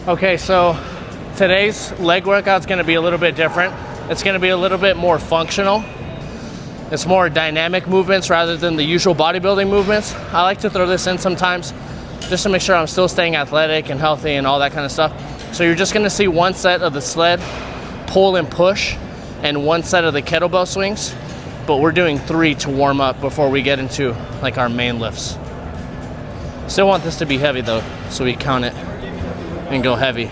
Okay, so today's leg workout is going to be a little bit different. It's going to be a little bit more functional. It's more dynamic movements rather than the usual bodybuilding movements. I like to throw this in sometimes just to make sure I'm still staying athletic and healthy and all that kind of stuff. So you're just going to see one set of the sled, pull and push, and one set of the kettlebell swings. But we're doing 3 to warm up before we get into like our main lifts. Still want this to be heavy though, so we count it and go heavy.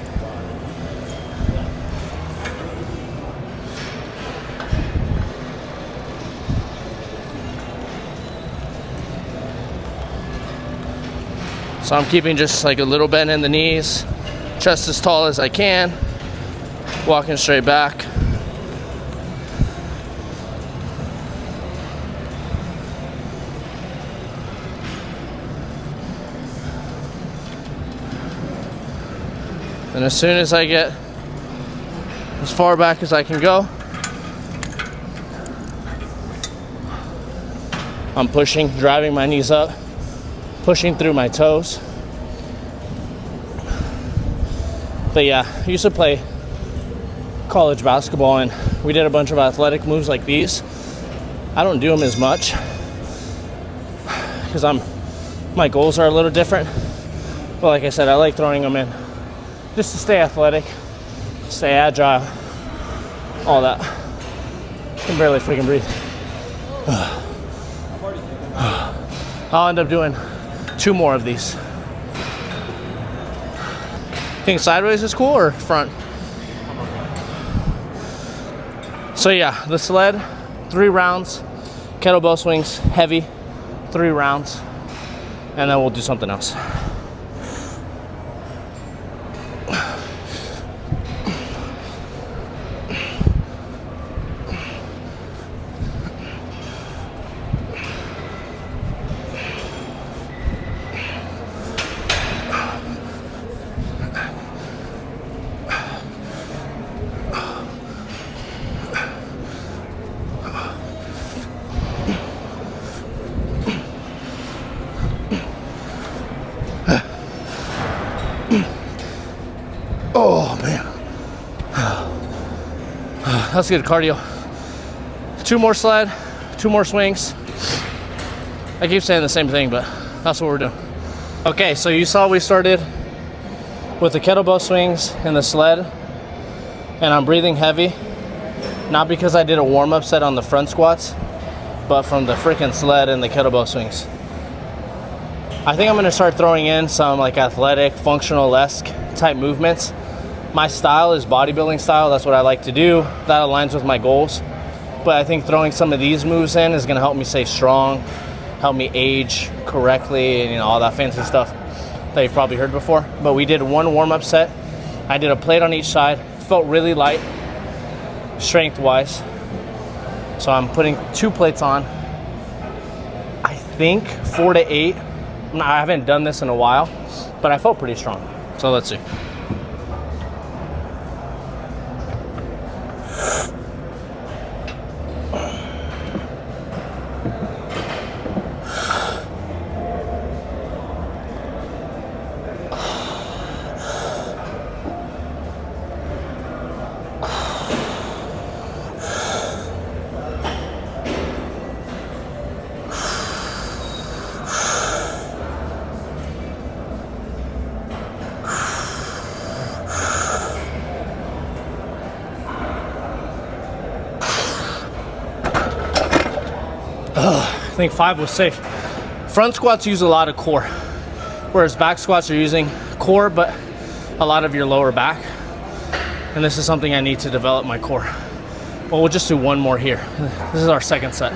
So I'm keeping just like a little bend in the knees, chest as tall as I can, walking straight back. And as soon as I get as far back as I can go, I'm pushing, driving my knees up, pushing through my toes. But yeah, I used to play college basketball and we did a bunch of athletic moves like these. I don't do them as much because my goals are a little different. But like I said, I like throwing them in just to stay athletic, stay agile, all that. I can barely freaking breathe. I'll end up doing 2 more of these. Think sideways is cool or front? So yeah, the sled, 3 rounds, kettlebell swings, heavy, 3 rounds, and then we'll do something else. Oh man, that's good cardio. 2 more sled, 2 more swings. I keep saying the same thing, but that's what we're doing. Okay, so you saw we started with the kettlebell swings and the sled, and I'm breathing heavy, not because I did a warm-up set on the front squats, but from the freaking sled and the kettlebell swings. I think I'm gonna start throwing in some like athletic, functional-esque type movements. My style is bodybuilding style. That's what I like to do. That aligns with my goals. But I think throwing some of these moves in is going to help me stay strong, help me age correctly, and all that fancy stuff that you've probably heard before. But we did 1 warm-up set. I did a plate on each side. Felt really light, strength-wise. So I'm putting 2 plates on. I think 4 to 8. I haven't done this in a while, but I felt pretty strong. So let's see. I think 5 was safe. Front squats use a lot of core, whereas back squats are using core, but a lot of your lower back. And this is something I need to develop my core. Well, we'll just do 1 more here. This is our second set.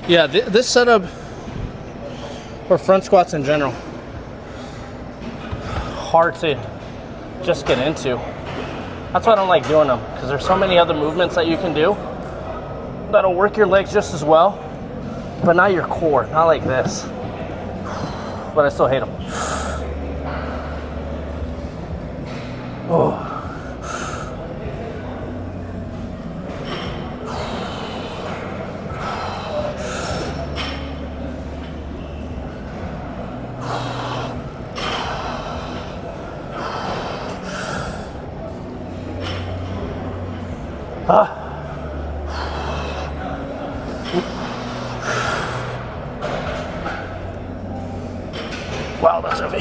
Yeah, this setup, or front squats in general, hard to just get into. That's why I don't like doing them, because there's so many other movements that you can do that'll work your legs just as well, but not your core, not like this. but I still hate them. Oh. Wow, that's heavy.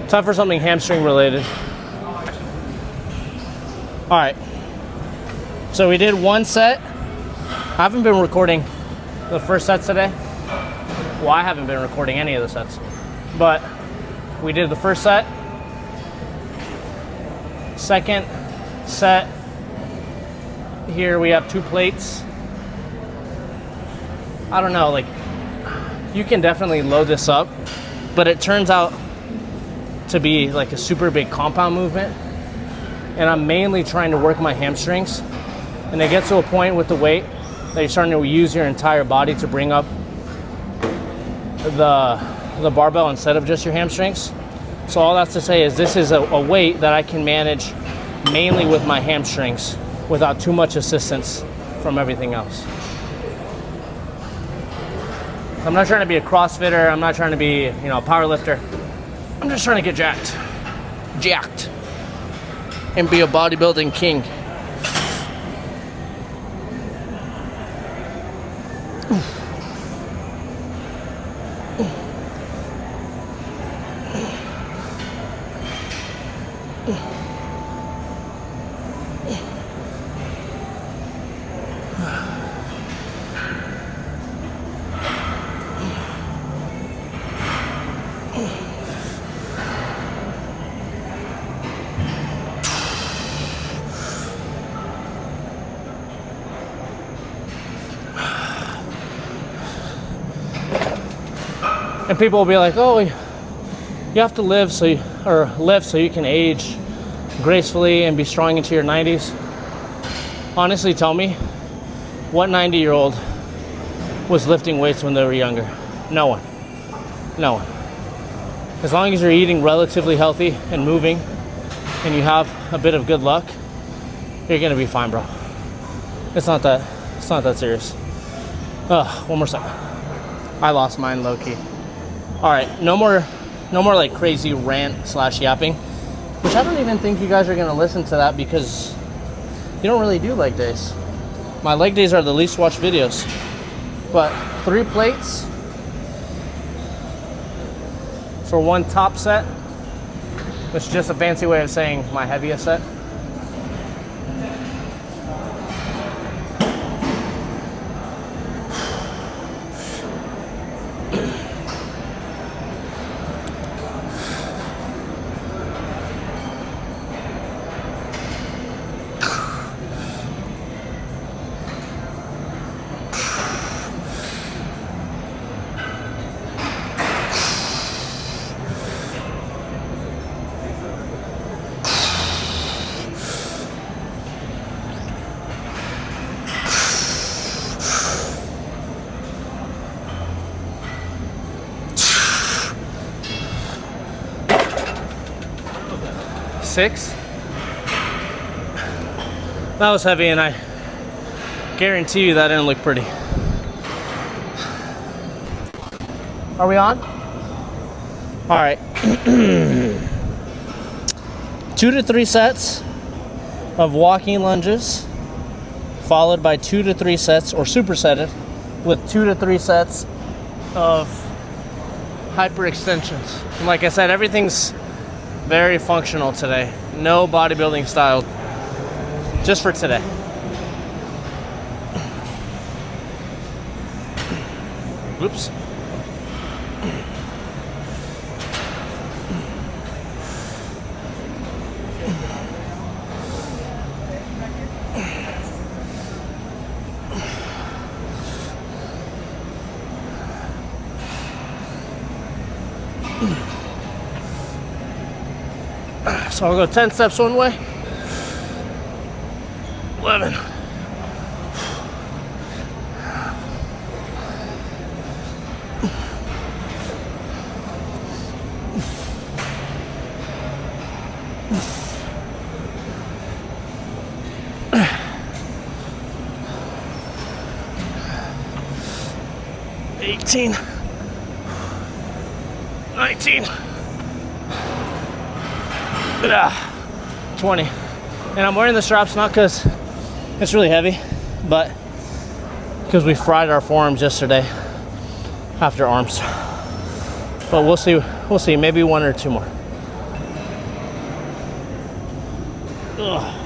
Time for something hamstring related. All right. So we did one set. I haven't been recording the first sets today. Well, I haven't been recording any of the sets, but we did the first set. Second set. Here we have 2 plates. I don't know, like, you can definitely load this up, but it turns out to be like a super big compound movement, and I'm mainly trying to work my hamstrings, and it gets to a point with the weight that you're starting to use your entire body to bring up the barbell instead of just your hamstrings. So all that's to say is this is a weight that I can manage mainly with my hamstrings without too much assistance from everything else. I'm not trying to be a CrossFitter. I'm not trying to be, a power lifter. I'm just trying to get jacked, and be a bodybuilding king. And people will be like, "Oh, you have to live lift so you can age gracefully and be strong into your 90s." Honestly, tell me, what 90-year-old was lifting weights when they were younger? No one. No one. As long as you're eating relatively healthy and moving, and you have a bit of good luck, you're gonna be fine, bro. It's not that serious. One more second. I lost mine low key. All right, no more like crazy rant / yapping, which I don't even think you guys are gonna listen to that because you don't really do leg days. My leg days are the least watched videos. But 3 plates for one top set, which is just a fancy way of saying my heaviest set. Six. That was heavy, and I guarantee you that didn't look pretty. Are we on? All right. 2 to 3 sets of walking lunges, followed by 2 to 3 sets, or supersetted, with 2 to 3 sets of hyperextensions. And like I said, everything's very functional today. No bodybuilding style, just for today. Oops. So I'll go 10 steps one way, 11, 18, 19, 20. And I'm wearing the straps not because it's really heavy, but because we fried our forearms yesterday after arms. But we'll see, maybe 1 or 2 more. Ugh.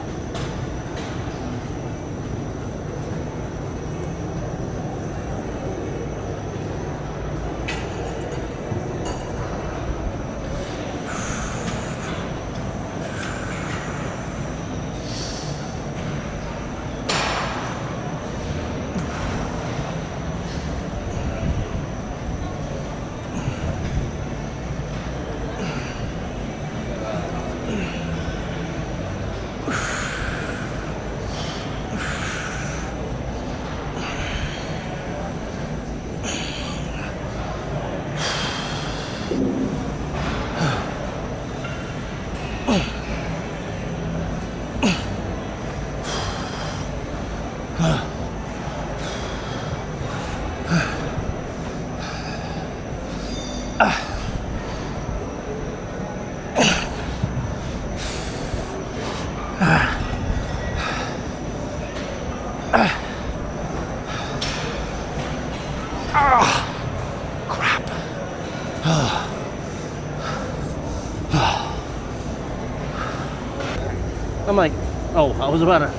Crap. I'm like, oh, I was about to.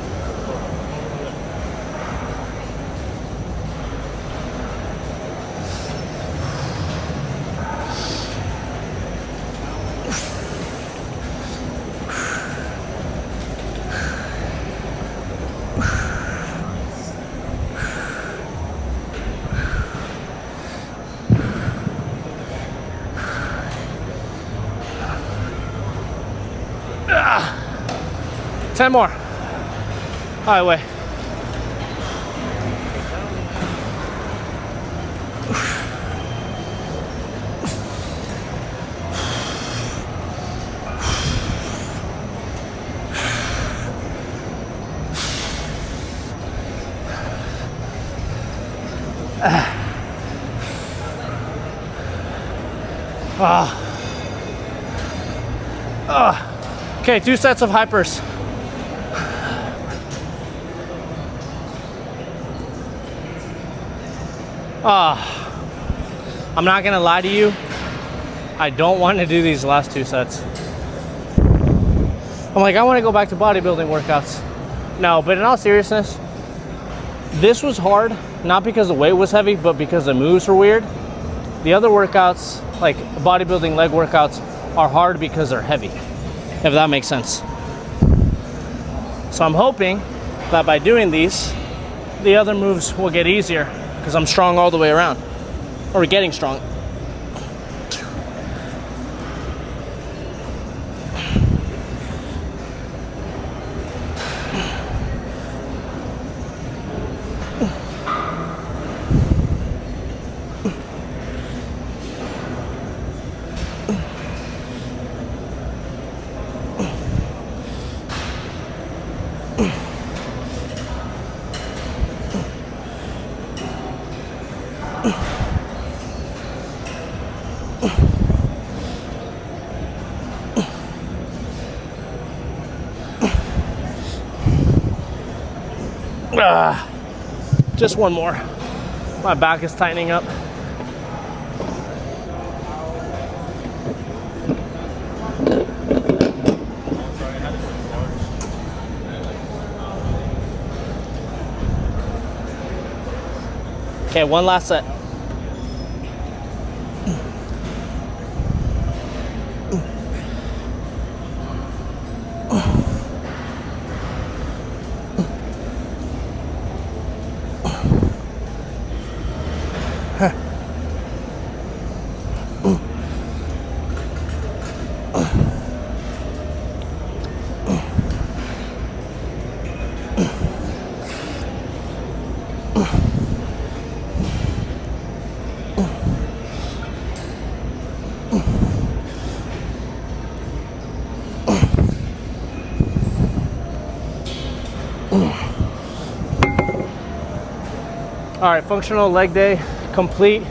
Ah, 10 more. All right, wait. Okay, 2 sets of hypers. I'm not gonna lie to you. I don't want to do these last 2 sets. I'm like, I want to go back to bodybuilding workouts. No, but in all seriousness, this was hard, not because the weight was heavy, but because the moves were weird. The other workouts, like bodybuilding leg workouts, are hard because they're heavy, if that makes sense. So I'm hoping that by doing these, the other moves will get easier because I'm strong all the way around, or getting strong. Just 1 more. My back is tightening up. Okay, 1 last set. All right, functional leg day complete,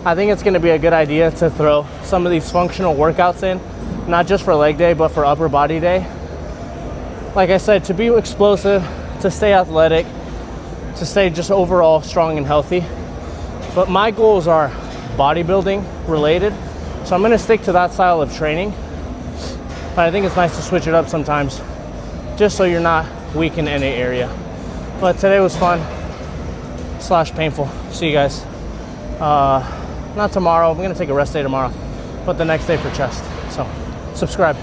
I think it's gonna be a good idea to throw some of these functional workouts in, not just for leg day, but for upper body day. Like I said, to be explosive, to stay athletic, to stay just overall strong and healthy. But my goals are bodybuilding related, so I'm gonna stick to that style of training. But I think it's nice to switch it up sometimes, just so you're not weak in any area. But today was fun / painful. See you guys. Not tomorrow, I'm gonna take a rest day tomorrow, but the next day for chest. So subscribe.